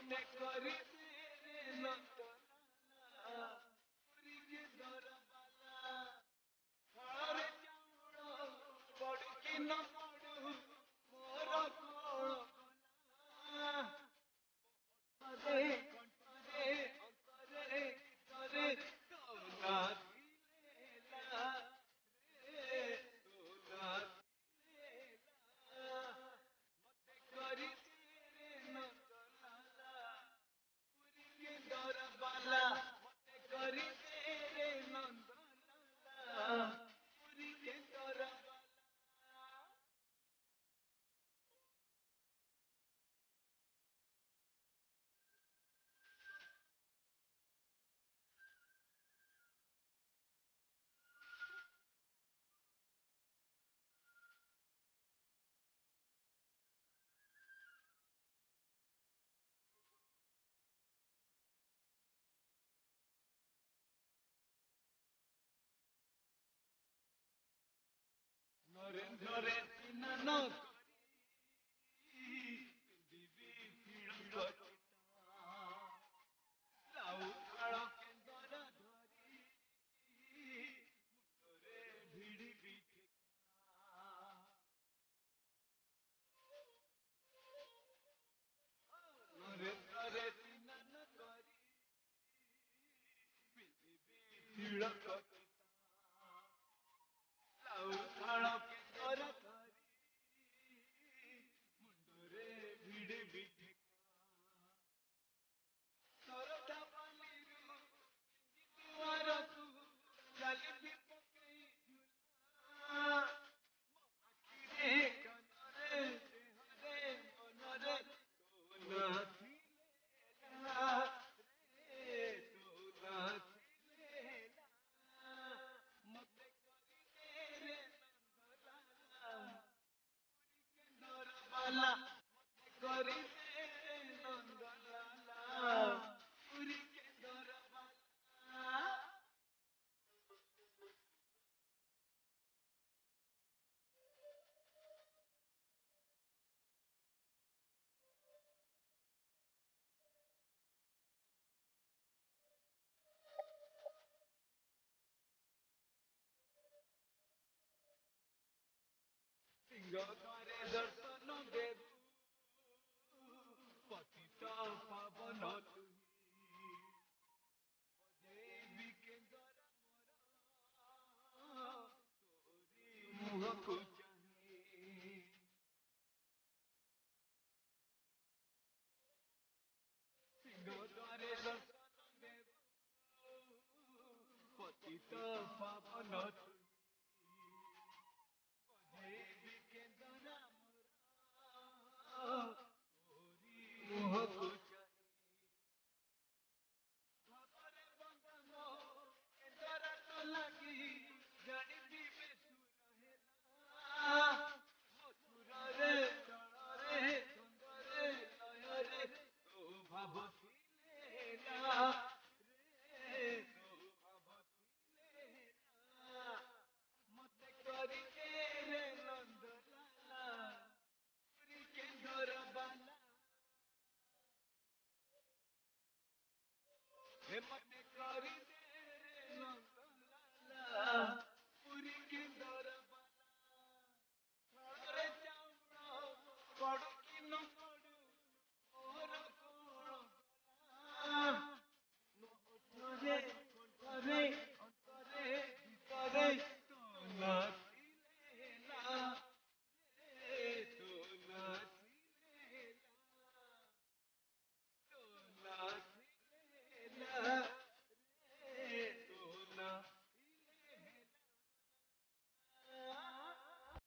मते करी तेरे नंदलाला पुरी के दरबाला हरे चाउड़ पड़ की न पड़ू मोर कोल गला अरे कंठरे अंतरे करे तोला दिलेला रे तोला दिलेला मते करी तेरे नंदलाला पुरी के दरबाला मते करी तेरे नंदलाला पुरी के दरबाला नरेंद्र सिन्हा न दिवी तिलक लाउ काଳ केନ୍ଦर धरी मुଣ୍ଡରେ ଭିଡ଼ି ବିଠେକା ନରେନ୍ଦ୍ରରେ ସିନା ନ କରି ପୃଥିବୀ ତିଳକ ଲାଉ କାଳ କେନ୍ଦର ଧରି ମୁଣ୍ଡରେ ଭିଡ଼ି ବିଠେକା ସରଟା ପାଲିରୁ ଦୁଆରକୁ ଚାଲିଛି ପକେଇ ଝୁଲା ଆଖିରେ କାନରେ ଦେହରେ ମନରେ ତୋ ନାଚିଲା ରେ ତୋ ନାଚିଲା ମତେ କରି ତେରେ ନନ୍ଦଲାଲା ପୁରୀ କେନ୍ଦର ବାଲା ମତେ କରି ତେରେ ନନ୍ଦଲାଲା ପୁରୀ କେନ୍ଦର ବାଲା सिंह द्वारे दर्शन देबू पतित पावन तुही देवी केन्दर मोर तोरी मुहକୁ ଚାହିଁ सिंह द्वारे दर्शन देबू पतित पावन तुही देवी केन्दर मोर तोरी मुहକୁ ଚାହିଁ ଭାବରେ ବନ୍ଦନ କେନ୍ଦର ତ ଲାଗି ଜାଣିଥିବେ ସୁର ହେଲା ମଧୁରରେ ଚଳରେ ଛନ୍ଦରେ ଲୟରେ ତୋ ଭାବ ଥିଲେ ହେଲା ରେ ତୋ ଭାବ ଥିଲେ ହେଲା ମତେ କରି ତେରେ ନନ୍ଦଲାଲା ପୁରୀ କେନ୍ଦର ବାଲା हे मते करी तेरे नंदलाला पुरी केन्दर बाला हरे चाउड़ पड़ की न